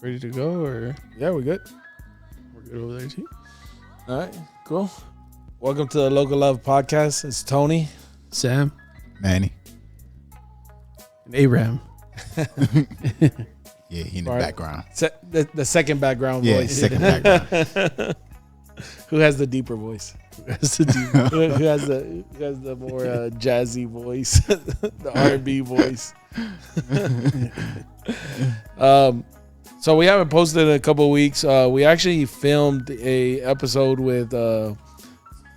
Ready to go or? Yeah, we're good. We're good over there too. All right, cool. Welcome to the Locolove podcast. It's Tony. Sam. Manny. And Abraham. Yeah, he in the All right. background. The second background Yeah, voice. second background. Who has the deeper voice? That's the deep. who has the more jazzy voice, the R&B voice. So we haven't posted in a couple of weeks. We actually filmed a episode with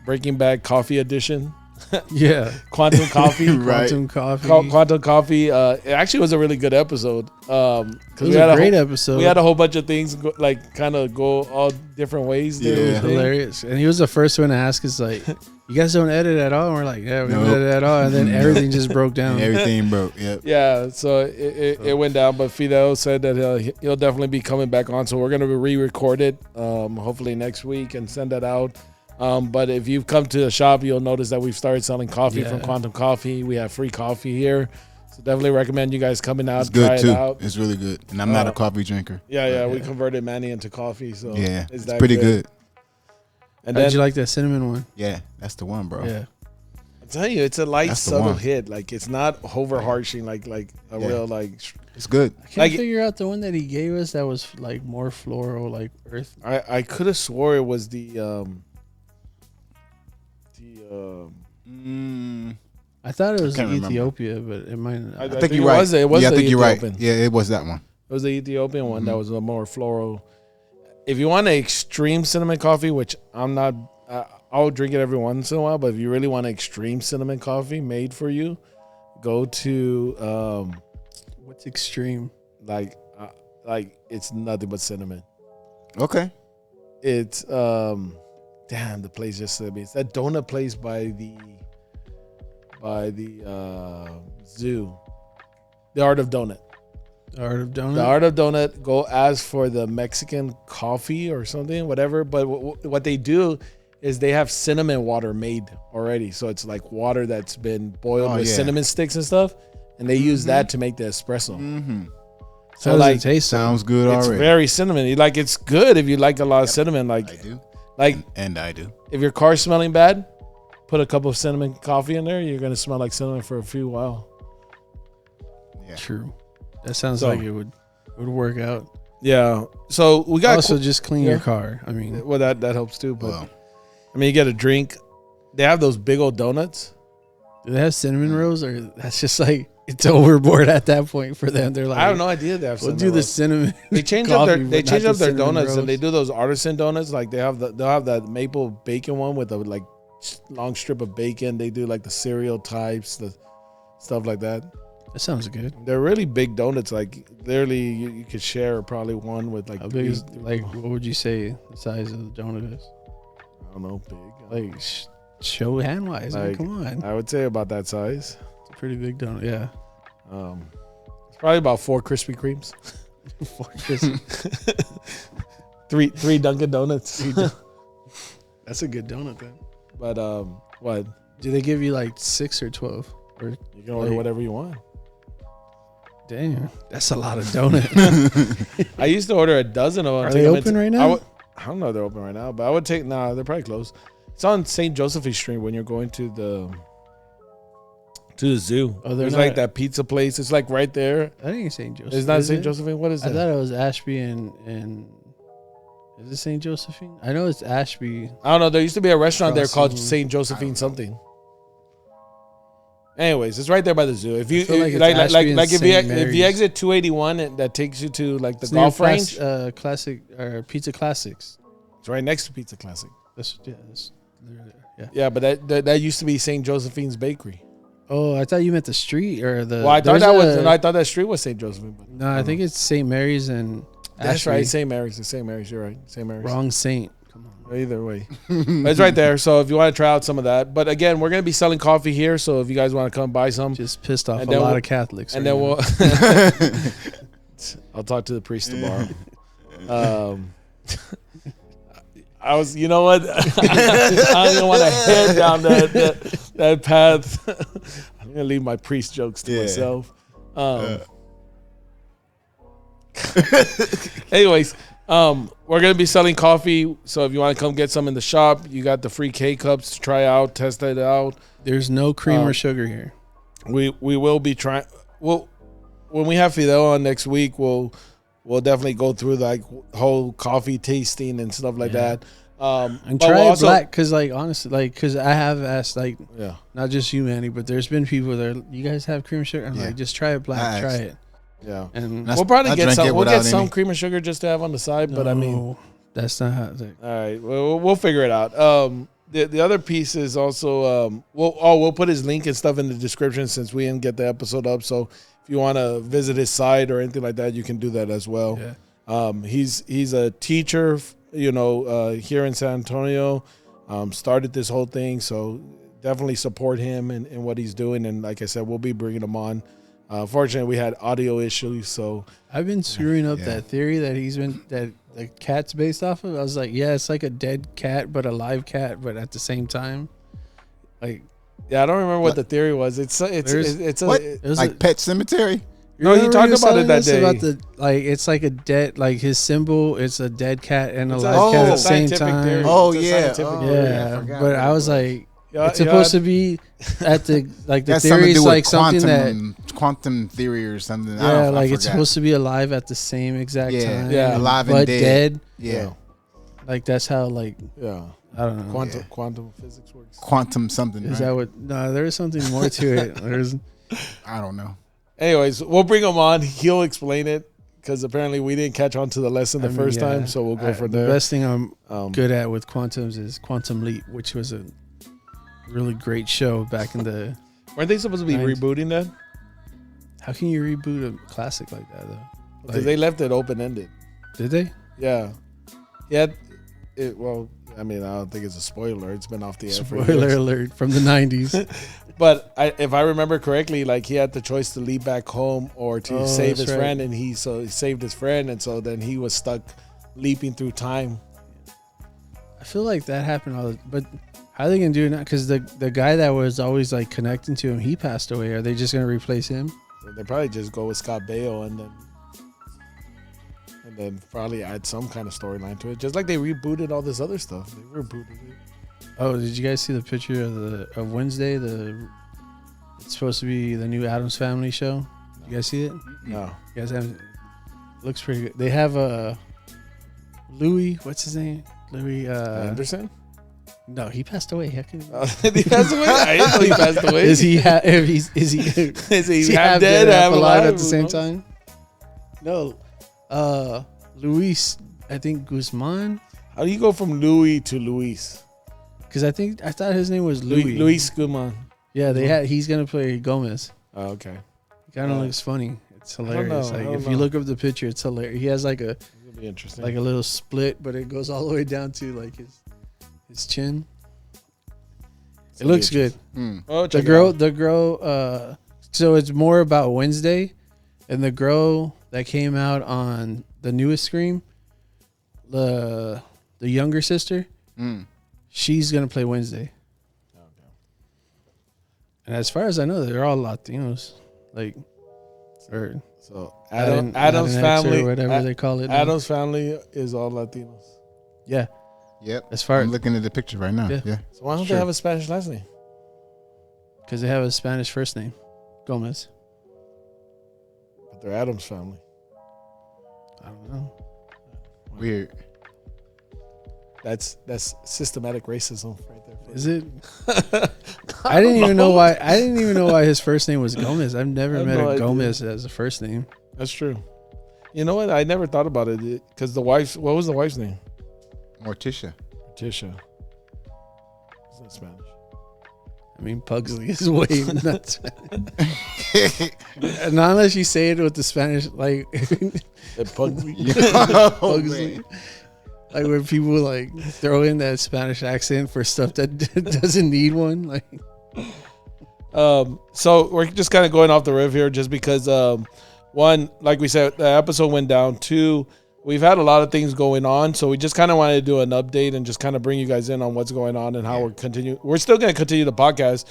Breaking Bad Coffee Edition. Yeah. Quantum Coffee. Right. Quantum Coffee. Quantum Coffee. It actually was a really good episode. It was a great episode. We had a whole bunch of things kind of go all different ways. Yeah. It was hilarious. And he was the first one to ask us, like, you guys don't edit at all? And we're like, yeah, we don't edit at all. And then everything just broke down. Everything broke. Yep. Yeah, so it went down. But Fidel said that he'll definitely be coming back on. So we're going to re-record it hopefully next week and send that out. But if you've come to the shop, you'll notice that we've started selling coffee from Quantum Coffee. We have free coffee here. So definitely recommend you guys coming out, It's good try too. it out. It's really good. And I'm not a coffee drinker. Yeah, we converted Manny into coffee. So Yeah, it's it's pretty good. And How'd then you like that cinnamon one? Yeah, that's the one, bro. Yeah. I tell you, it's a light, That's the subtle one. hit. Like it's not overharshing like a real like. It's good. I can't Like- figure out the one that he gave us that was like more floral, like earth. I could have swore it was the I thought it was can't remember. Ethiopia, but it might not. I I think think you're it right. was- it was yeah, I the think you're right. Ethiopian. Yeah, it was that one. It was the Ethiopian one that was a more floral. If you want an extreme cinnamon coffee, which I'm not, I'll drink it every once in a while. But if you really want an extreme cinnamon coffee made for you, go to What's extreme? like it's nothing but cinnamon. Okay. It's damn, the place just said me. It's that donut place by the zoo, the Art of Donut. The Art of Donut? The Art of Donut, go ask for the Mexican coffee or something, whatever. But what they do is they have cinnamon water made already. So it's like water that's been boiled with cinnamon sticks and stuff. And they use that to make the espresso. Mm-hmm. So So does like, it taste? Sounds good it's already. very cinnamony. Like it's good if you like a lot of cinnamon. I Like, do. like And I do. if your car's smelling bad, put a cup of cinnamon coffee in there. You're going to smell like cinnamon for a few while. Yeah. True. That sounds So- like it would work out. Yeah. So we got Also, just clean your yeah. car. I mean, well, that helps too. But Well, I mean, you get a drink. They have those big old donuts. do they have cinnamon rolls, or that's just like it's overboard at that point for them? They're like, I have no idea they have We'll cinnamon do the rolls. cinnamon. They change up their coffee, they but change not up the their cinnamon donuts and rolls. they do those artisan donuts. Like they'll have that maple bacon one with a like long strip of bacon. They do like the cereal types, the stuff like that. That sounds good. They're really big donuts. Like literally, you could share probably one with like How big is, like, what would you say the size of the donut is? I don't know, big. Like, show hand wise. Like, come on. I would say about that size. It's a pretty big donut. Yeah. It's probably about 4 Krispy Kremes, three Dunkin' Donuts. That's a good donut then. But what? Do they give you like 6 or 12? Or You can order Like- whatever you want. damn, that's a lot of donut. I used to order a dozen of them. Are take they them open right I now? I don't know if they're open right now, but I would take. Nah, they're probably closed. It's on St. Josephine Street when you're going to the zoo. Oh, they're There's not- like that pizza place. It's like right there. I think it's St. Joseph. It's not is St. it? Josephine. What is I that? thought it was Ashby and is it St. Josephine? I know it's Ashby. I don't know. There used to be a restaurant there called Crossing- St. Josephine something. Anyways, it's right there by the zoo. If you I feel like it's like Ashby and if you St. if you Mary's. exit 281, that takes you to like the It's near golf range. Classic or Pizza Classics. It's right next to Pizza Classic. That's literally there. Yeah. Yeah, but that used to be St. Josephine's Bakery. Oh, I thought you meant the street or the. Well, I thought there's I thought that street was St. Josephine. But No, I think it's St. Mary's and. that's Ashby. right. St. Mary's. It's St. Mary's. You're right. St. Mary's. Wrong Saint. Come on. Either way, but it's right there. So if you want to try out some of that, but again, we're gonna be selling coffee here. So if you guys want to come buy some, Just pissed off And a then lot we'll- of Catholics. and right then now. we'll. I'll talk to the priest tomorrow. I was, you know what? I don't even want to head down that path. I'm gonna leave my priest jokes to Yeah. myself. Anyways, we're gonna be selling coffee. So if you want to come get some in the shop, you got the free K cups to try out, test it out. There's no cream or sugar here. We will be trying. Well, when we have Fidel on next week, we'll definitely go through like whole coffee tasting and stuff like that. And try it black, because like honestly, like because I have asked like Yeah. not just you, Manny, but there's been people that are, you guys have cream or sugar. I'm like, just try it black, try it. Yeah, And we'll probably get some. We'll get some any. cream and sugar just to have on the side. But I mean, that's not how. all right, we'll figure it out. The other piece is also we'll put his link and stuff in the description since we didn't get the episode up. So if you want to visit his site or anything like that, you can do that as well. Yeah. He's a teacher, here in San Antonio. Started this whole thing, so definitely support him in what he's doing. And like I said, we'll be bringing him on. Fortunately, we had audio issues, so I've been screwing up that theory that that the cat's based off of. I was like, it's like a dead cat, but a live cat, but at the same time, like, I don't remember what the theory was. It's like Pet Cemetery. No, he talked about it that day. About it's like a dead, like his symbol. It's a dead cat and a live cat at the same time. Theory. Oh Yeah, but I was like, it's supposed to be at the the theory is like something that quantum theory or something. Yeah, like it's supposed to be alive at the same exact time. Yeah, alive but and dead. Yeah, like that's how I don't know. Quantum physics works. Quantum something. Is that what? No, there's something more to it. There's. I don't know. Anyways, we'll bring him on. He'll explain it because apparently we didn't catch on to the lesson the first time. So we'll go from there. The best thing I'm good at with quantums is Quantum Leap, which was a really great show back in the. Weren't they supposed to be rebooting that? How can you reboot a classic like that though? Because they left it open ended. Did they? Yeah. Yeah. Well, I mean, I don't think it's a spoiler. It's been off the air. Spoiler alert from the 90s. But if I remember correctly, like he had the choice to leave back home or to save his friend, and he saved his friend, and so then he was stuck leaping through time. I feel like that happened but how are they gonna do it now? Because the guy that was always like connecting to him, he passed away. Are they just gonna replace him? So they probably just go with Scott Baio and then probably add some kind of storyline to it, just like they rebooted all this other stuff. They rebooted it. Oh, did you guys see the picture of Wednesday? It's supposed to be the new Addams Family show. You guys see it? No. You guys haven't? Looks pretty good. They have Louis. What's his name? Louis Anderson. No, he passed away. He passed away. I didn't know he passed away. Is he half dead, half alive at the same time? No. Luis, I think Guzman. How do you go from Louis to Luis? Because I thought his name was Louis. Luis Guzman. Yeah, he's gonna play Gomez. Oh, okay. He kind of looks funny. It's hilarious. If you look up the picture, it's hilarious. He has like a be interesting. Like a little split, but it goes all the way down to like his chin. It looks good. Oh, the girl. So it's more about Wednesday, and the girl that came out on the newest Scream, the younger sister. She's gonna play Wednesday. Okay. And as far as I know, they're all Latinos, so Adam's family, or whatever they call it. Adam's family is all Latinos. Yeah. Yep. As far I'm looking at the picture right now. Yeah. So why don't they have a Spanish last name? Because they have a Spanish first name, Gomez. But they're Adam's family. I don't know. Weird. That's systematic racism right there. Is it? I didn't even know why. I didn't even know why his first name was Gomez. I've never met a Gomez as a first name. That's true. You know what? I never thought about it because the wife. What was the wife's name? Morticia. Morticia. Is that Spanish? I mean, Pugsley is way not Spanish. Not unless you say it with the Spanish, like Pugsley. Pugsley. Like when people like throw in that Spanish accent for stuff that doesn't need one. Like, so we're just kind of going off the riff here, just because one, like we said, the episode went down. Two, we've had a lot of things going on, so we just kind of wanted to do an update and just kind of bring you guys in on what's going on and how we're continuing. We're still going to continue the podcast.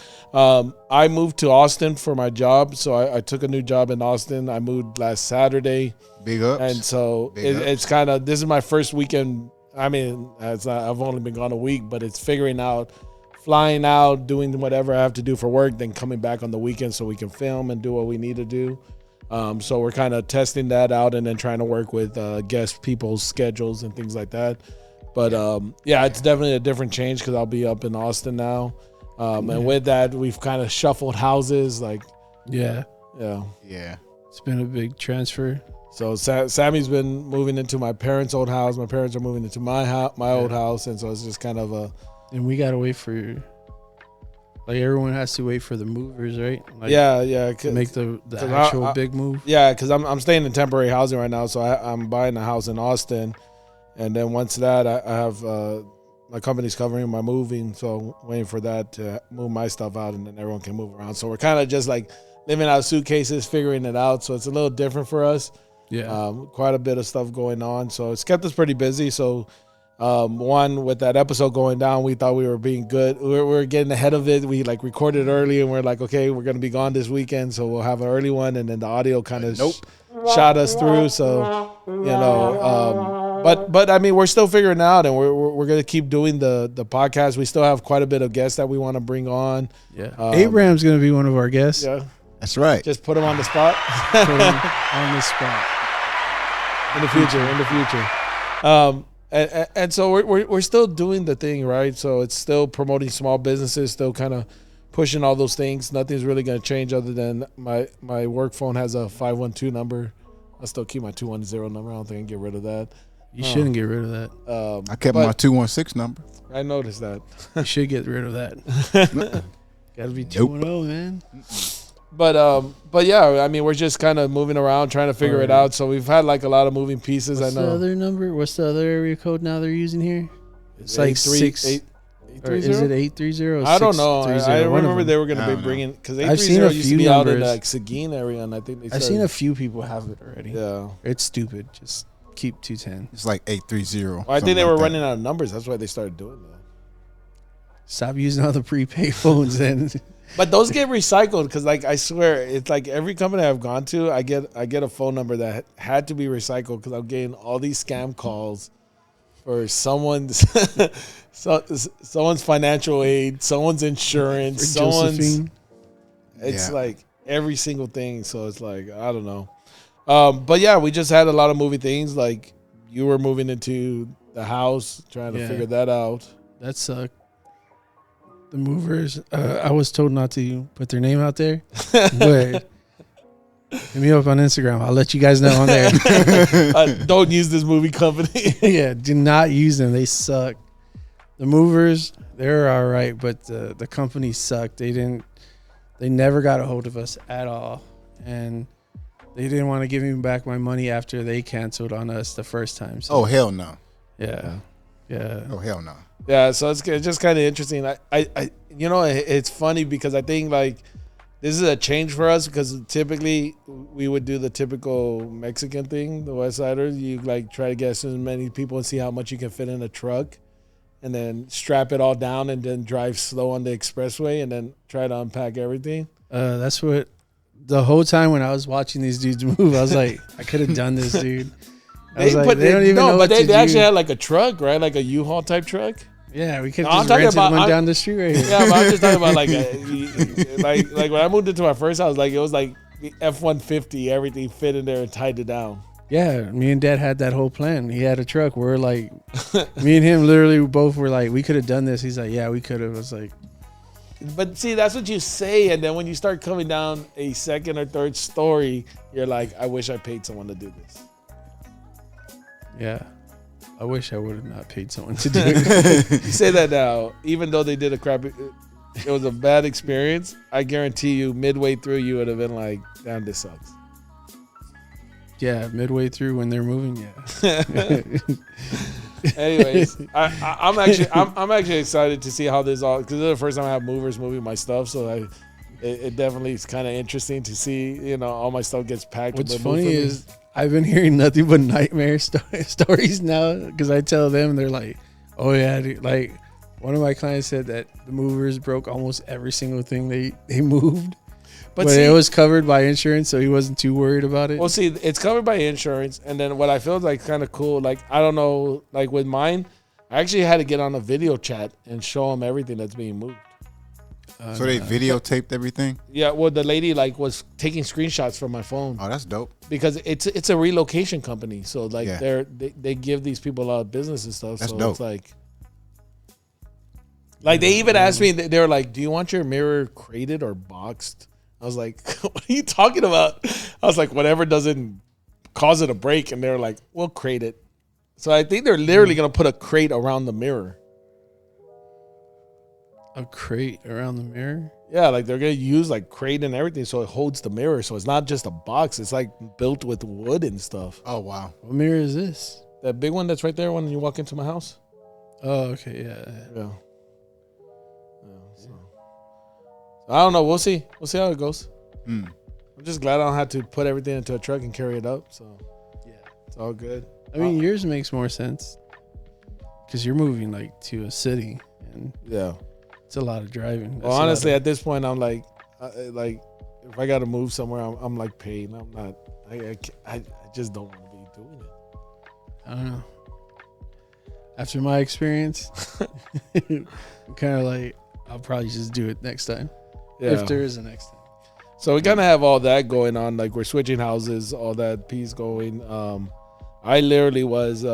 I moved to Austin for my job, so I took a new job in Austin. I moved last Saturday. Big ups. And so it's kind of, this is my first weekend. I mean, I've only been gone a week, but it's figuring out, flying out, doing whatever I have to do for work, then coming back on the weekend so we can film and do what we need to do. So we're kind of testing that out and then trying to work with guest people's schedules and things like that. But it's definitely a different change because I'll be up in Austin now. And with that, we've kind of shuffled houses. Yeah. It's been a big transfer. So Sammy's been moving into my parents' old house. My parents are moving into my old house, and so it's just kind of a. And we gotta wait for. Like everyone has to wait for the movers, right? Like to make the actual big move. Yeah, because I'm staying in temporary housing right now, so I'm buying a house in Austin, and then once that, I have my company's covering my moving, so waiting for that to move my stuff out, and then everyone can move around. So we're kind of just like living out suitcases, figuring it out. So it's a little different for us. Yeah, quite a bit of stuff going on, so it's kept us pretty busy. So. One, with that episode going down, we thought we were being good. We were getting ahead of it. We recorded early, and we're like, okay, we're gonna be gone this weekend, so we'll have an early one. And then the audio kind of shot us through. So but I mean, we're still figuring it out, and we're gonna keep doing the podcast. We still have quite a bit of guests that we want to bring on. Yeah, Abraham's gonna be one of our guests. Yeah, that's right. Just put him on the spot. Put him on the spot. In the future. And so we're still doing the thing, right? So it's still promoting small businesses, still kind of pushing all those things. Nothing's really going to change other than my work phone has a 512 number. I still keep my 210 number. I don't think I can get rid of that. You shouldn't get rid of that. I kept my 216 number. I noticed that. You should get rid of that. Got to be 210, man. But yeah, I mean, we're just kind of moving around, trying to figure it out. So we've had like a lot of moving pieces. What's I know. The other number? What's the other area code now they're using here? It's like 830? Or is it 830? I don't know. I remember they were going to be bringing, because 830 used to be out in like Seguin area, and I think I've seen a few people have it already. Yeah, it's stupid. Just keep 210. It's like 830. Well, I think they were running out of numbers. That's why they started doing that. Stop using all the prepaid phones then. But those get recycled because, like, I swear, it's like every company I've gone to, I get a phone number that had to be recycled because I'm getting all these scam calls for someone's financial aid, someone's insurance, someone's. It's like every single thing. So it's like, I don't know. But yeah, we just had a lot of movie things. Like you were moving into the house, trying to figure that out. That sucked. The movers, I was told not to put their name out there, but hit me up on Instagram. I'll let you guys know on there. Don't use this movie company. Yeah, do not use them. They suck. The movers, they're all right, but the company sucked. They never got a hold of us at all, and they didn't want to give me back my money after they canceled on us the first time. So. Oh hell no. Yeah. Oh hell no. Yeah, so it's just kind of interesting. I it's funny because I think like this is a change for us because typically we would do the typical Mexican thing, the West Siders. You like try to get as many people and see how much you can fit in a truck, and then strap it all down and then drive slow on the expressway and then try to unpack everything. That's what the whole time when I was watching these dudes move, I was like, I could have done this, dude. They don't even know what to do. They actually had like a truck, right? Like a U-Haul type truck. Yeah, we could just rent one down the street right here. Yeah, but I'm just talking about like when I moved into my first house, like it was like the F-150, everything fit in there and tied it down. Yeah, me and Dad had that whole plan. He had a truck. We're like, me and him literally both were like, we could have done this. He's like, yeah, we could have. I was like, but see, that's what you say, and then when you start coming down a second or third story, you're like, I wish I paid someone to do this. Yeah. I wish I would have not paid someone to do it. You say that now, even though they did it was a bad experience, I guarantee you midway through you would have been like, damn, this sucks. Yeah, midway through when they're moving, yeah. Anyways, I'm actually excited to see how this all, because this is the first time I have movers moving my stuff, so it definitely is kind of interesting to see, all my stuff gets packed. What's funny is I've been hearing nothing but nightmare stories now because I tell them, they're like, "Oh yeah," dude. Like one of my clients said that the movers broke almost every single thing they moved, but see, it was covered by insurance, so he wasn't too worried about it. Well, see, it's covered by insurance, and then what I feel is like kind of cool. Like I don't know, like with mine, I actually had to get on a video chat and show them everything that's being moved. So they videotaped everything? Yeah, well, the lady like was taking screenshots from my phone. Oh, that's dope. Because it's a relocation company, so like they give these people a lot of business and stuff. That's so dope. It's like they even asked me. They were like, "Do you want your mirror crated or boxed?" I was like, "What are you talking about?" I was like, "Whatever doesn't cause it to break." And they were like, "We'll crate it." So I think they're literally gonna put a crate around the mirror. A crate around the mirror? Yeah, like they're gonna use like crate and everything, so it holds the mirror. So it's not just a box; it's like built with wood and stuff. Oh wow! What mirror is this? That big one that's right there when you walk into my house. Oh, okay, yeah. So I don't know. We'll see. We'll see how it goes. Mm. I'm just glad I don't have to put everything into a truck and carry it up. So yeah, it's all good. I mean, yours makes more sense because you're moving like to a city, and yeah. it's a lot of driving. Well, honestly, at this point, I'm like if I got to move somewhere, I'm like paid. I'm not. I just don't want to be doing it. I don't know. After my experience, I'm kind of like, I'll probably just do it next time. Yeah. If there is a next time. So we kind of have all that going on. Like we're switching houses, all that piece going. I literally was.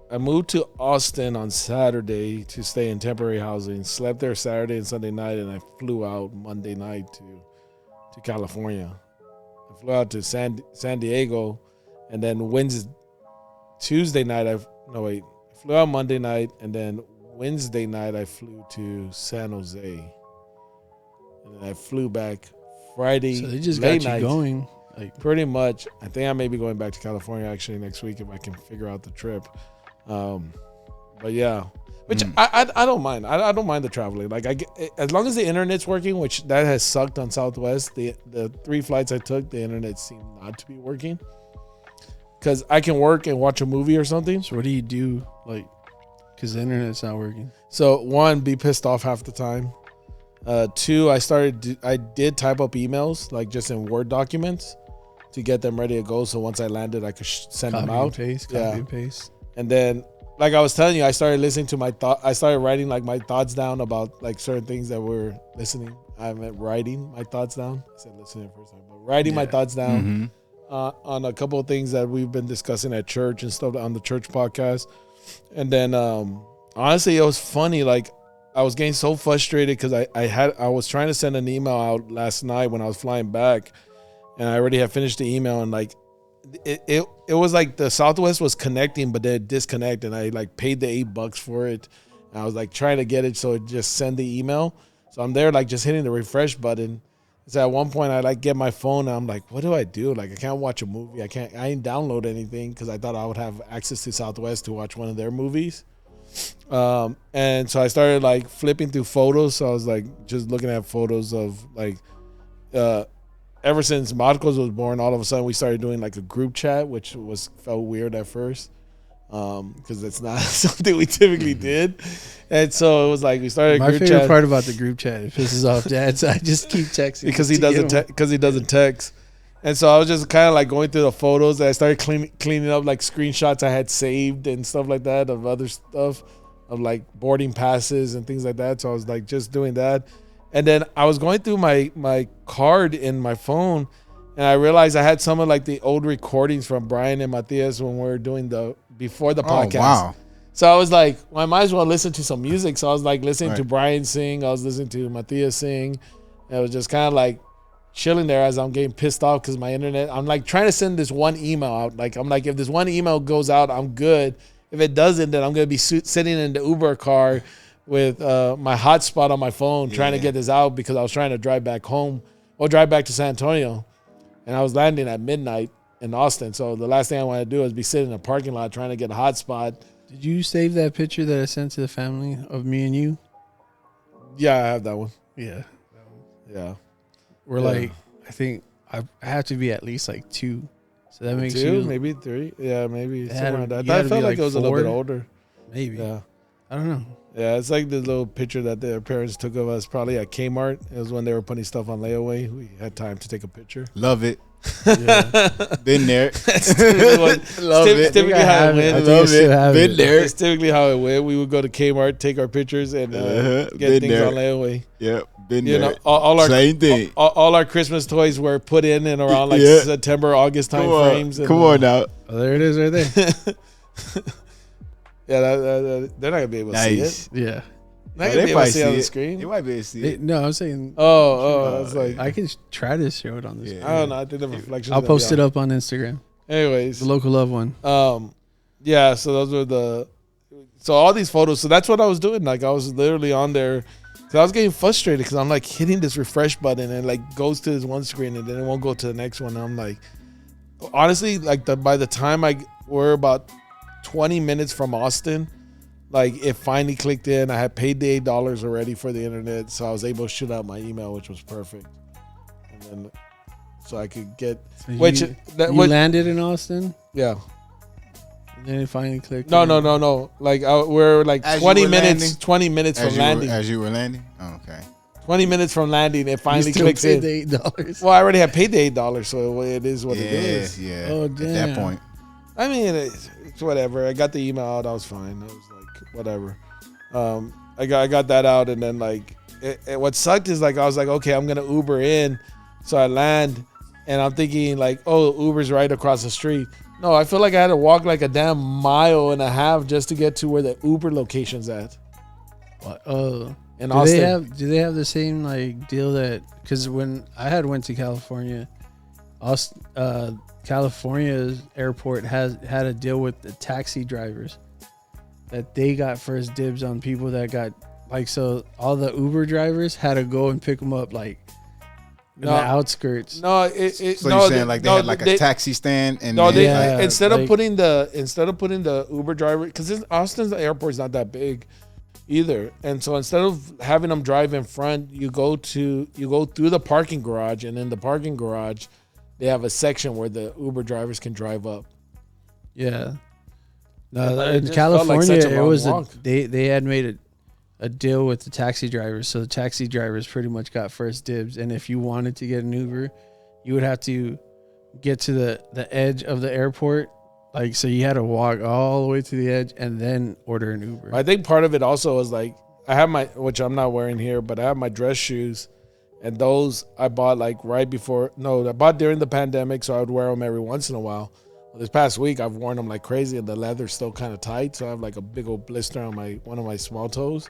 I moved to Austin on Saturday to stay in temporary housing. Slept there Saturday and Sunday night, and I flew out Monday night to California. I flew out to San Diego, and then Tuesday night I flew out Monday night, and then Wednesday night I flew to San Jose, and then I flew back Friday. So they just late got you night. going. Like Pretty much. I think I may be going back to California actually next week if I can figure out the trip. But yeah, which I don't mind. I don't mind the traveling. Like as long as the internet's working, which that has sucked on Southwest. The 3 flights I took, the internet seemed not to be working. Because I can work and watch a movie or something. So what do you do? Like, because the internet's not working. So 1, be pissed off half the time. 2, I did type up emails like just in Word documents to get them ready to go. So once I landed, I could send them out. Copy and paste. And then, like I was telling you, I started listening to I started writing like my thoughts down about like certain things that we're listening. I meant writing my thoughts down. I said listening first time, but writing my thoughts down on a couple of things that we've been discussing at church and stuff on the church podcast. And then, honestly, it was funny. Like I was getting so frustrated because I was trying to send an email out last night when I was flying back, and I already had finished the email, and like. It was like the Southwest was connecting, but then it disconnected. And I like paid the $8 for it. And I was like trying to get it so it just send the email. So I'm there like just hitting the refresh button. So at one point I like get my phone and I'm like, what do I do? Like I can't watch a movie. I ain't download anything because I thought I would have access to Southwest to watch one of their movies. And so I started like flipping through photos. So I was like just looking at photos of like ever since Marcos was born, all of a sudden we started doing like a group chat, which felt weird at first because it's not something we typically did. And so it was like we started My a group favorite chat. part about the group chat, it pisses off Dad, so I just keep texting because he doesn't text. And so I was just kind of like going through the photos. And I started cleaning up like screenshots I had saved and stuff like that of other stuff of like boarding passes and things like that. So I was like just doing that. And then I was going through my card in my phone, and I realized I had some of like the old recordings from Brian and Matias when we were doing before the podcast. Oh, wow. So I was like, well, I might as well listen to some music. So I was like listening to Brian sing. I was listening to Matias sing. And I was just kind of like chilling there as I'm getting pissed off because my internet. I'm like trying to send this one email out. Like I'm like, if this one email goes out, I'm good. If it doesn't, then I'm gonna be sitting in the Uber car with my hotspot on my phone trying to get this out because I was trying to drive back home or drive back to San Antonio. And I was landing at midnight in Austin. So the last thing I wanted to do is be sitting in a parking lot trying to get a hotspot. Did you save that picture that I sent to the family of me and you? Yeah, I have that one. Yeah. Yeah. We're like, I think I have to be at least like 2 So that makes 2, you maybe 3. Yeah, maybe It had somewhere to- around you that. had I to felt be like like it was a little bit 4. older. maybe. Yeah. I don't know. Yeah, it's like the little picture that their parents took of us probably at Kmart. It was when they were putting stuff on layaway. We had time to take a picture. Love it. Yeah. Been there. That's love it. Typically I how have it it. I went. think I Love still it. have Been it. there. It's typically how it went. We would go to Kmart, take our pictures, and Been get things there. on layaway. Yep. Been You there. know, all our Same thing. all our Christmas toys were put in and around like Yeah. September, August time frames. Come on now. Oh, there it is right there. Yeah, they're not gonna be able to see Nice. it. Yeah. Not Oh, gonna be able to see it on the They screen. might be able to see it. No, I'm saying. Oh, it's like I can try to show it on this. Yeah. I don't know. I think the reflections. I'll post it up on Instagram. Anyways, The Locolove one. yeah. So those were so all these photos. So that's what I was doing. Like I was literally on there. So I was getting frustrated because I'm like hitting this refresh button and it like goes to this one screen and then it won't go to the next one. And I'm like, honestly, like by the time we're about 20 minutes from Austin, like it finally clicked in. I had paid the $8 already for the internet, so I was able to shoot out my email, which was perfect. And then, so I could get So you landed in Austin, yeah. and then it finally clicked. No. Like we're like As 20 you were minutes. landing? 20 minutes from landing. As you were landing? Oh, okay. 20 minutes from landing, it finally You still clicks paid in. the $8. Well, I already had paid the $8, so it is what it is. Yeah. Oh, At damn. that point. I mean, it's whatever. I got the email out. I was fine. I was like, whatever. I got that out, and then like, what sucked is like I was like, okay, I'm gonna Uber in, so I land, and I'm thinking like, oh, Uber's right across the street. No, I feel like I had to walk like a damn mile and a half just to get to where the Uber location's at. What? In Do Austin. they have the same like deal that? Because when I had went to California, California's airport had a deal with the taxi drivers that they got first dibs on people that got like, so all the Uber drivers had to go and pick them up like in the outskirts. No, So you're saying like they had like a taxi stand and No, then, Yeah, instead of like- putting the Uber driver, because Austin's airport's not that big either, and so instead of having them drive in front, you go through the parking garage, and in the parking garage, they have a section where the Uber drivers can drive up. Yeah. Yeah, No, but it in just felt like California, such a it long was walk. they had made a deal with the taxi drivers, so the taxi drivers pretty much got first dibs. And if you wanted to get an Uber, you would have to get to the edge of the airport, like, so you had to walk all the way to the edge and then order an Uber. I think part of it also was like I have which I'm not wearing here, but I have my dress shoes, and those I bought like I bought during the pandemic, so I would wear them every once in a while. Well, this past week I've worn them like crazy, and the leather's still kind of tight, so I have like a big old blister on one of my small toes,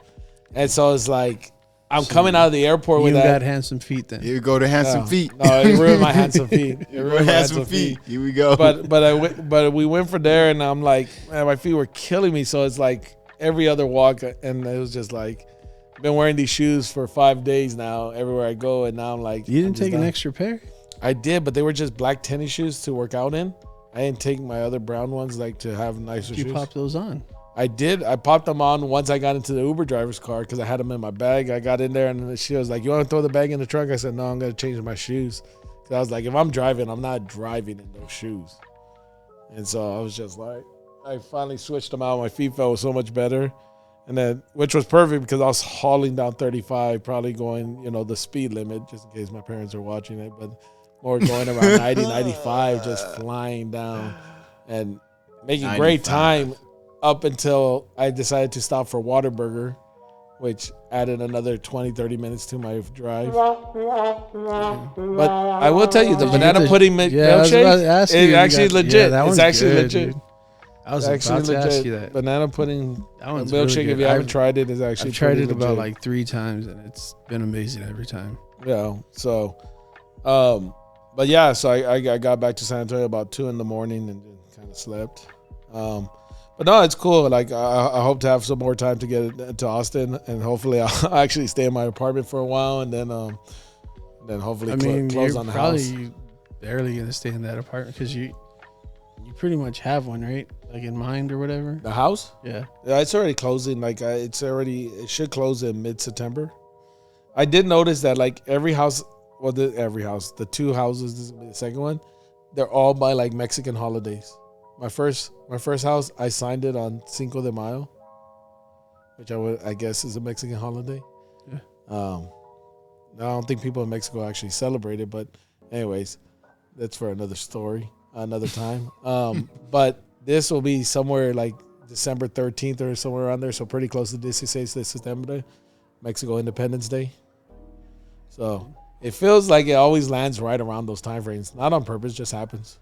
and so it's like I'm coming out of the airport You with got that. handsome feet then. here we go to handsome feet. No, it ruined my handsome feet. It ruined my handsome feet. Here we go. But we went from there, and I'm like, man, my feet were killing me. So it's like every other walk, and it was just like, I've been wearing these shoes for 5 days now, everywhere I go, and now I'm like, You I'm didn't just take an done. extra pair? I did, but they were just black tennis shoes to work out in. I didn't take my other brown ones, like to have nicer You shoes. popped those on. I did. I popped them on once I got into the Uber driver's car because I had them in my bag. I got in there and she was like, "You want to throw the bag in the trunk?" I said, "No, I'm gonna change my shoes." 'Cause I was like, "If I'm driving, I'm not driving in those shoes." And so I was just like, I finally switched them out. My feet felt so much better, and then which was perfect because I was hauling down 35, probably going, the speed limit, just in case my parents are watching it, but more going around 90, 95, just flying down and making great 95. time. Up until I decided to stop for Whataburger, which added another 20, 30 minutes to my drive. But I will tell you, the Did you banana get the- pudding Yeah, I was about to milkshake ask you, is you actually got- legit. yeah, that It's one's actually good, legit. dude. I was It's actually about to legit. ask you that. Banana pudding That one's milkshake, really if good. you haven't tried it, is actually I've tried pretty it about legit. like 3 times, and it's been amazing every time. Yeah. So, but yeah, so I got back to San Antonio about 2 a.m. and kind of slept. But no, it's cool. Like I hope to have some more time to get to Austin, and hopefully I'll actually stay in my apartment for a while, and then hopefully close you're on the probably house. barely gonna stay in that apartment because you pretty much have one, right? Like in mind or whatever. The house? Yeah. Yeah, it's already closing. Like it should close in mid-September. I did notice that like every house, the 2 houses, this is the second one, they're all by like Mexican holidays. My first house, I signed it on Cinco de Mayo, which I guess is a Mexican holiday. Yeah. I don't think people in Mexico actually celebrate it, but anyways, that's for another story, another time. But this will be somewhere like December 13th or somewhere around there, so pretty close to 16 de Septiembre, Mexico Independence Day. So it feels like it always lands right around those time frames. Not on purpose, just happens.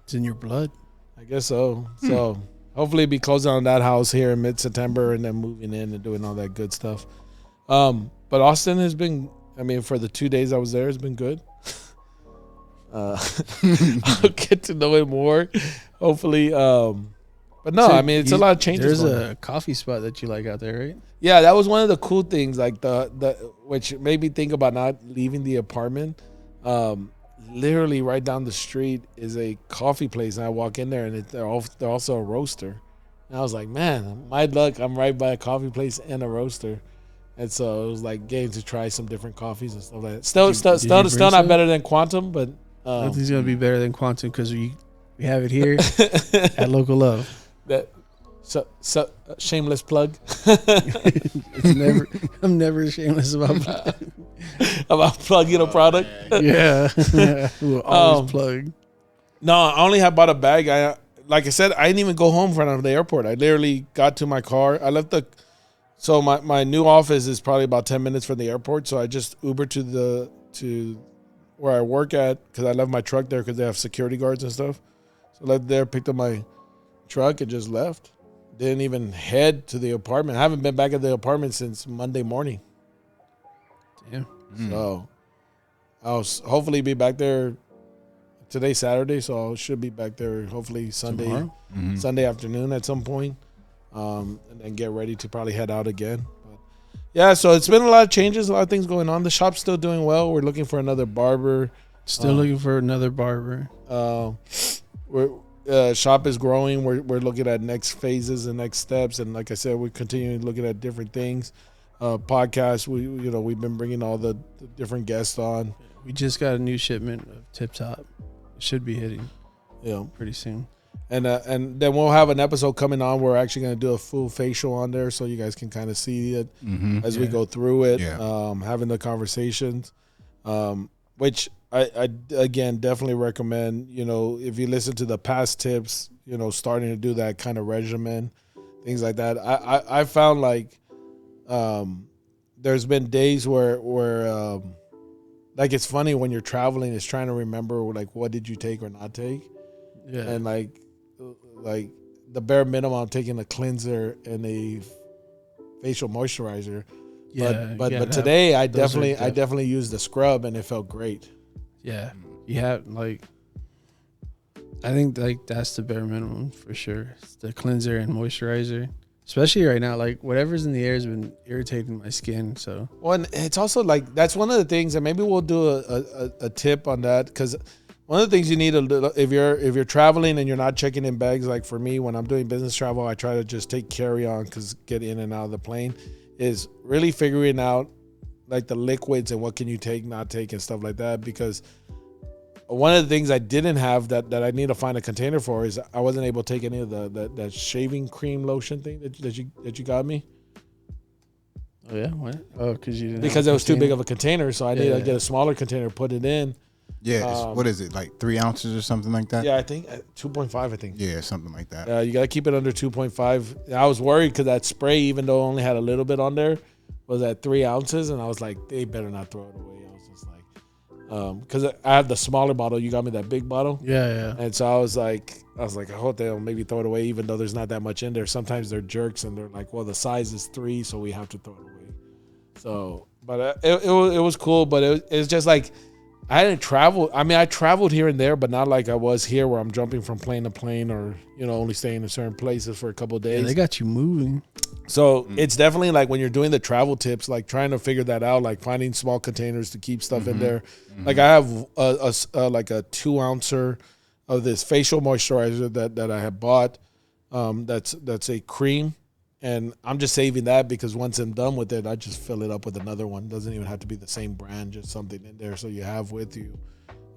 It's in your blood. I guess so. So hopefully be closing on that house here in mid-September and then moving in and doing all that good stuff. But Austin has been, I mean, for the 2 days I was there, it's been good. I'll get to know it more, hopefully. But no, I mean, it's a lot of changes. There's a coffee spot that you like out there, right? Yeah, that was one of the cool things, like the which made me think about not leaving the apartment. Literally right down the street is a coffee place, and I walk in there, and they're also a roaster. And I was like, man, my luck, I'm right by a coffee place and a roaster. And so it was like getting to try some different coffees and stuff like that. Still not better than Quantum, but nothing's gonna be better than Quantum because we have it here at Locolove. That so shameless plug. I'm never shameless about plugging a product. Yeah, we'll always plug. No, I only have bought a bag. Like I said, I didn't even go home from the airport. I literally got to my car. I left so my new office is probably about 10 minutes from the airport. So I just Ubered to where I work at because I left my truck there because they have security guards and stuff. So I left there, picked up my truck, and just left. Didn't even head to the apartment. I haven't been back at the apartment since Monday morning. Damn. So I'll hopefully be back there. Today's Saturday, so I should be back there hopefully Sunday afternoon at some point, and then get ready to probably head out again. But yeah, so it's been a lot of changes, a lot of things going on. The shop's still doing well. We're looking for another barber. Still looking for another barber. Shop is growing. We're looking at next phases and next steps, and like I said, we're continuing looking at different things. Podcasts. We've been bringing all the different guests on. We just got a new shipment of Tip Top. It should be hitting, pretty soon. And then we'll have an episode coming on. We're actually going to do a full facial on there, so you guys can kind of see it as we go through it. Yeah. Having the conversations, which I again definitely recommend. If you listen to the past tips, starting to do that kind of regimen, things like that. I found like there's been days where like it's funny when you're traveling, it's trying to remember like what did you take or not take. Yeah. And like the bare minimum, I'm taking a cleanser and a facial moisturizer. Yeah. But today I definitely used the scrub and it felt great. Yeah. You have like I think like that's the bare minimum for sure. It's the cleanser and moisturizer. Especially right now, like whatever's in the air has been irritating my skin. So, well, and it's also like that's one of the things, and maybe we'll do a tip on that because one of the things you need if you're traveling and you're not checking in bags. Like for me, when I'm doing business travel, I try to just take carry on because get in and out of the plane is really figuring out like the liquids and what can you take, not take, and stuff like that. Because one of the things I didn't have that I need to find a container for is I wasn't able to take any of that shaving cream lotion thing that you got me. Oh yeah, what? Oh, because it was too big of a container, so I need to get a smaller container, put it in. Yeah, what is it, like 3 ounces or something like that? Yeah, I think 2.5. I think. Yeah, something like that. You got to keep it under 2.5. I was worried because that spray, even though it only had a little bit on there, was at 3 ounces, and I was like, they better not throw it away. Because I have the smaller bottle, you got me that big bottle. Yeah. And so I was like, I hope they'll maybe throw it away, even though there's not that much in there. Sometimes they're jerks and they're like, well, the size is 3, so we have to throw it away. So, but it was cool, but it's just like I didn't travel. I mean, I traveled here and there, but not like I was here where I'm jumping from plane to plane or only staying in certain places for a couple of days. Yeah, they got you moving. So it's definitely like when you're doing the travel tips, like trying to figure that out, like finding small containers to keep stuff in there. Like I have like a 2 ouncer of this facial moisturizer that I have bought. That's a cream, and I'm just saving that because once I'm done with it, I just fill it up with another one. It doesn't even have to be the same brand, just something in there so you have with you.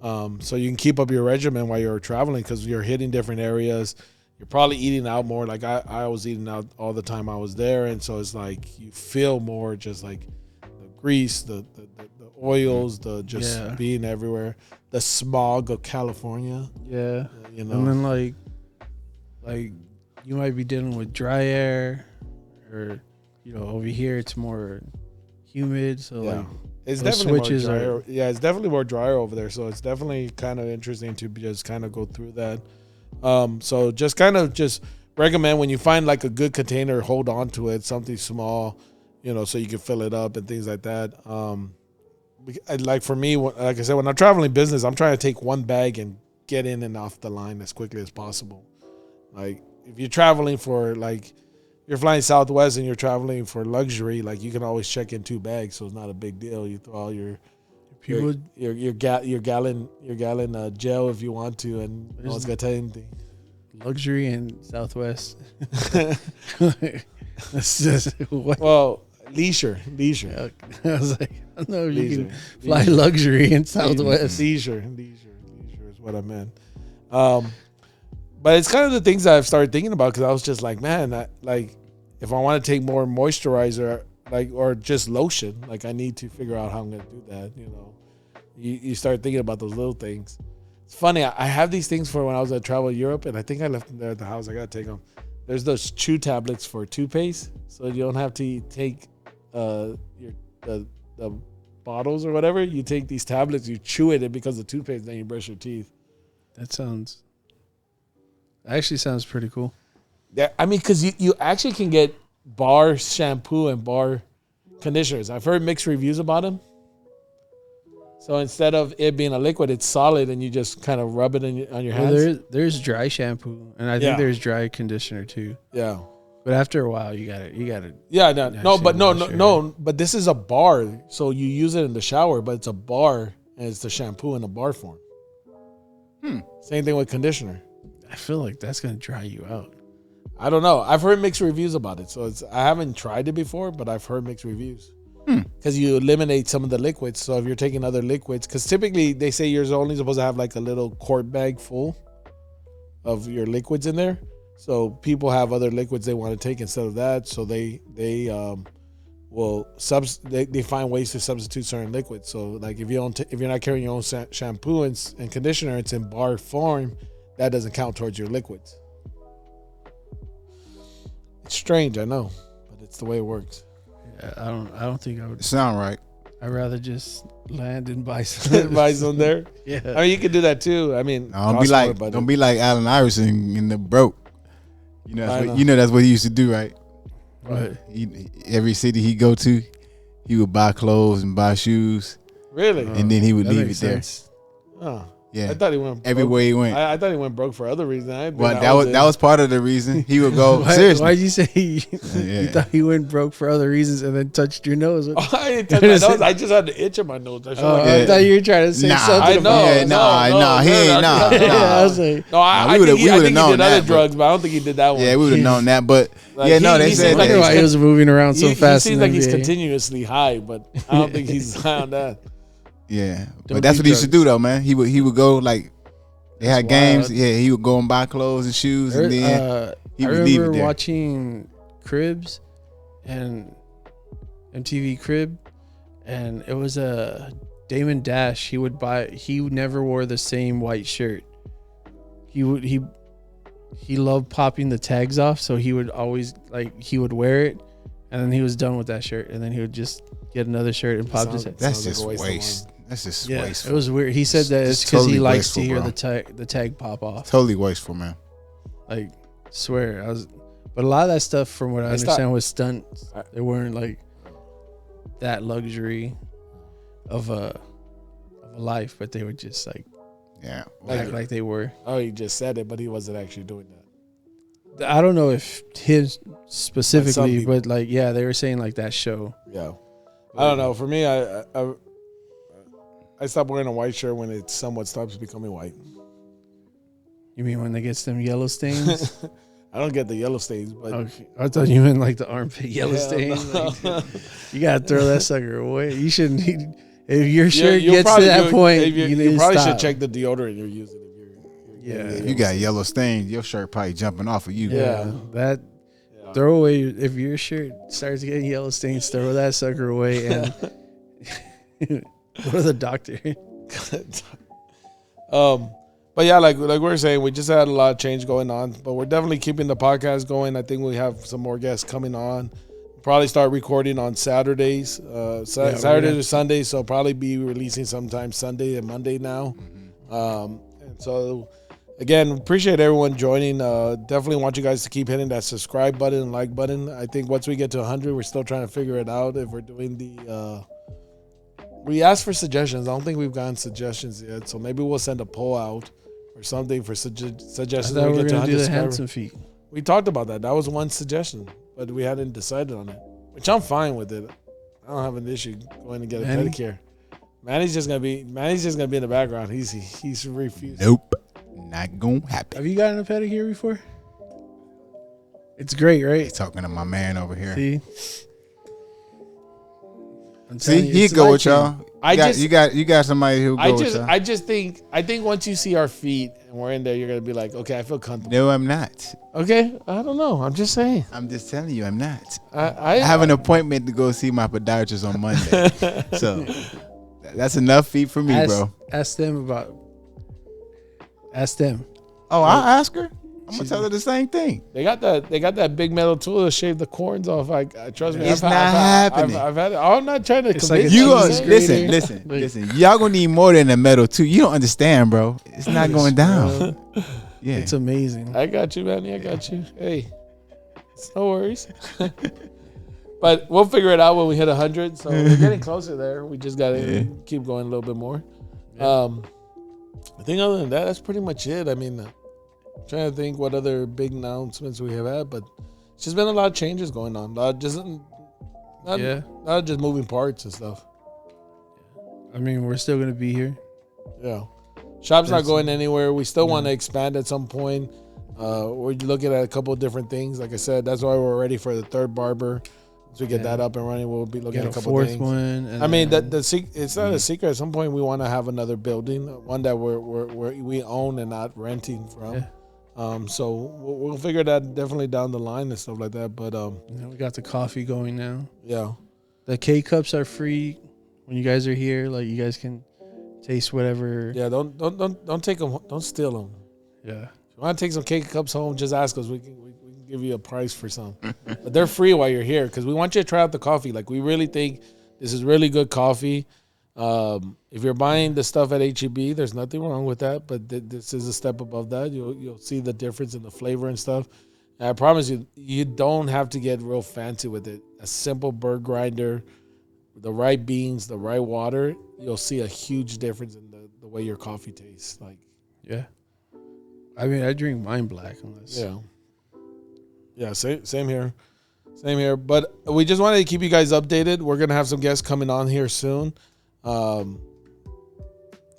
So you can keep up your regimen while you're traveling because you're hitting different areas. You're probably eating out more. Like I was eating out all the time I was there, and so it's like you feel more just like the grease, the oils, the just being everywhere, the smog of California. Yeah, you know, and then like you might be dealing with dry air, or you know, over here it's more humid. So like it's definitely more drier. It's definitely more drier over there. So it's definitely kind of interesting to just kind of go through that. So just recommend when you find like a good container, hold on to it, something small, you know, so you can fill it up and things like that. Like for me, like I said, when I'm traveling business, I'm trying to take one bag and get in and off the line as quickly as possible. Like if you're traveling for like, you're flying Southwest and you're traveling for luxury, like you can always check in 2 bags, so it's not a big deal. You throw all your gallon gel if you want to, and no one's gonna tell you anything. Luxury and Southwest. That's just well, leisure. I was like, I don't know if you can fly luxury in Southwest. Leisure is what I meant. But it's kind of the things that I've started thinking about because I was just like, man, if I want to take more moisturizer, or just lotion, like I need to figure out how I'm going to do that. You know, you start thinking about those little things. It's funny. I have these things for when I was at travel Europe, and I think I left them there at the house. I got to take them. There's those chew tablets for toothpaste, so you don't have to take the bottles or whatever. You take these tablets, you chew it because of toothpaste, then you brush your teeth. That actually sounds pretty cool. Yeah, I mean, because you actually can get bar shampoo and bar conditioners. I've heard mixed reviews about them. So instead of it being a liquid, it's solid, and you just kind of rub it on your hands. Well, there's dry shampoo, and I think there's dry conditioner too. Yeah, but after a while, you got it. Yeah, no. But this is a bar, so you use it in the shower, but it's a bar, and it's the shampoo in a bar form. Same thing with conditioner. I feel like that's gonna dry you out. I don't know. I've heard mixed reviews about it, so I haven't tried it before, but I've heard mixed reviews. Because you eliminate some of the liquids. So if you're taking other liquids, because typically they say you're only supposed to have like a little quart bag full of your liquids in there. So people have other liquids they want to take instead of that. So they find ways to substitute certain liquids. So like if you're not carrying your own shampoo and conditioner, it's in bar form. That doesn't count towards your liquids. It's strange, I know, but it's the way it works. Yeah, I don't think I would. Sound right. I'd rather just land and buy some. Buy some there. Yeah, I mean you can do that too. I mean, don't be like Allen Iverson in the broke. You know that's what he used to do, right? What? Every city he go to, he would buy clothes and buy shoes. Really? And then he would leave it there. Oh. Yeah, I thought he went broke. Everywhere he went. I thought he went broke for other reasons. That was part of the reason he would go. Seriously, why'd you say you thought he went broke for other reasons and then touched your nose? Oh, I didn't touch my nose. I just had the itch in my nose. I thought you were trying to say something. I was like, I think he did other drugs, but I don't think he did that one. Yeah, we would have known that, but they said I wonder why he was moving around so fast. He seems like he's continuously high, but I don't think he's high on that. Yeah, but that's what he used to do though, man. He would go like they had games. Yeah, he would go and buy clothes and shoes, and then he would leave it there. I remember watching Cribs and MTV Crib, and it was a Damon Dash. He never wore the same white shirt. He loved popping the tags off, so he would always he would wear it, and then he was done with that shirt, and then he would just get another shirt and pop his. That's just waste. That's just wasteful. It was weird. He said that it's because he likes to hear the tag pop off. Totally wasteful, man. Like, swear, but a lot of that stuff, from what I understand, was stunts. They weren't like that luxury of a life, but they were just act like they were. Oh, he just said it, but he wasn't actually doing that. I don't know if his specifically, but they were saying like that show. Yeah, I don't know. For me, I stopped wearing a white shirt when it somewhat stops becoming white. You mean when they get them yellow stains? I don't get the yellow stains, but okay. I thought you meant like the armpit yellow stain. No. You gotta throw that sucker away. You shouldn't. If your shirt gets to that point, you probably stop. should check the deodorant you're using. If you got yellow stains, your shirt probably jumping off of you. Yeah, throw away. If your shirt starts getting yellow stains, throw that sucker away and go to the doctor. But yeah, like we were saying, we just had a lot of change going on, but we're definitely keeping the podcast going. I think we have some more guests coming on. Probably start recording on Saturdays, Saturdays or Sundays. So probably be releasing sometime Sunday and Monday now. And so again, appreciate everyone joining. Definitely want you guys to keep hitting that subscribe button and like button. I think once we get to 100, we're still trying to figure it out if we're doing the. We asked for suggestions. I don't think we've gotten suggestions yet, so maybe we'll send a poll out or something for suggestions. I thought we were going to do the handsome feet. We talked about that. That was one suggestion, but we hadn't decided on it, which I'm fine with it. I don't have an issue going to get a pedicure. Manny's just gonna be in the background. He's refused. Nope, not gonna happen. Have you gotten a pedicure before? It's great, right? He's talking to my man over here. See, he'd go with y'all. You got somebody who go with y'all. I think once you see our feet and we're in there, you're gonna be like, okay, I feel comfortable. No, I'm not. Okay, I don't know. I'm just saying. I'm just telling you, I'm not. I have an appointment to go see my podiatrist on Monday, so that's enough feet for me, bro. Ask them. Oh, I'll ask her. I'm gonna tell her the same thing. They got that big metal tool to shave the corns off. Trust me, it's not happening. I've had it. I'm not trying to convince you. Listen. Y'all gonna need more than a metal tool. You don't understand, bro. It's not going down. Yeah, it's amazing. I got you, Manny. I got you. Hey, it's no worries. But we'll figure it out when we hit 100. So we're getting closer there. We just gotta keep going a little bit more. Yeah. I think other than that, that's pretty much it. I mean. Trying to think what other big announcements we have had, but it's just been a lot of changes going on. Not just moving parts and stuff. I mean, we're still gonna be here. Yeah, shop's not going anywhere. We still want to expand at some point. We're looking at a couple of different things. Like I said, that's why we're ready for the third barber. Once we get that up and running, we'll be looking at a couple of things. One. I mean, it's not a secret. At some point, we want to have another building, one that we own and not renting from. Yeah. So we'll figure that definitely down the line and stuff like that. But we got the coffee going now. Yeah, the K cups are free when you guys are here. Like you guys can taste whatever. Yeah, don't take them. Don't steal them. Yeah, if you want to take some K cups home, just ask us. We can give you a price for some. But they're free while you're here because we want you to try out the coffee. Like we really think this is really good coffee. If you're buying the stuff at H-E-B, there's nothing wrong with that, but this is a step above that. You'll see the difference in the flavor and stuff. And I promise you, you don't have to get real fancy with it. A simple bird grinder, the right beans, the right water, you'll see a huge difference in the way your coffee tastes. Like, yeah. I mean, I drink mine black unless. Yeah. Same here. Same here. But we just wanted to keep you guys updated. We're gonna have some guests coming on here soon. I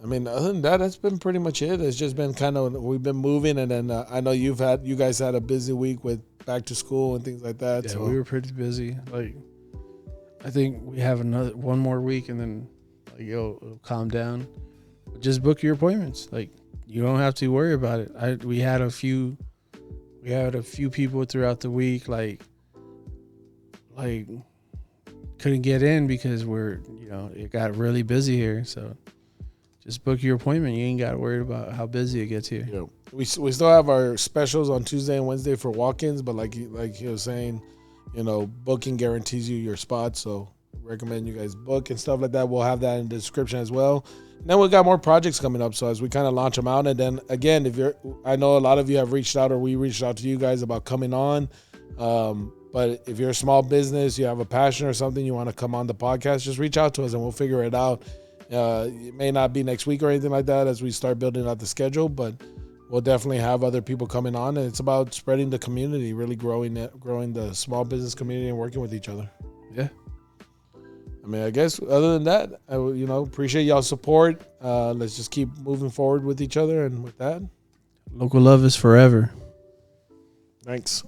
mean, other than that, that's been pretty much it. It's just been we've been moving, and then I know you guys had a busy week with back to school and things like that. Yeah, so we were pretty busy. Like, I think we have one more week, and then it'll calm down. But just book your appointments. Like, you don't have to worry about it. We had a few people throughout the week, like couldn't get in because it got really busy here. So just book your appointment. You ain't got to worry about how busy it gets here. Yeah. We still have our specials on Tuesday and Wednesday for walk-ins, but like he was saying, booking guarantees you your spot. So recommend you guys book and stuff like that. We'll have that in the description as well. And then we got more projects coming up. So as we kind of launch them out, and then again, I know a lot of you have reached out, or we reached out to you guys about coming on. But if you're a small business, you have a passion or something, you want to come on the podcast, just reach out to us and we'll figure it out. It may not be next week or anything like that as we start building out the schedule, but we'll definitely have other people coming on. And it's about spreading the community, really growing the small business community and working with each other. Yeah. I mean, I guess other than that, appreciate y'all's support. Let's just keep moving forward with each other. And with that, Locolove is forever. Thanks.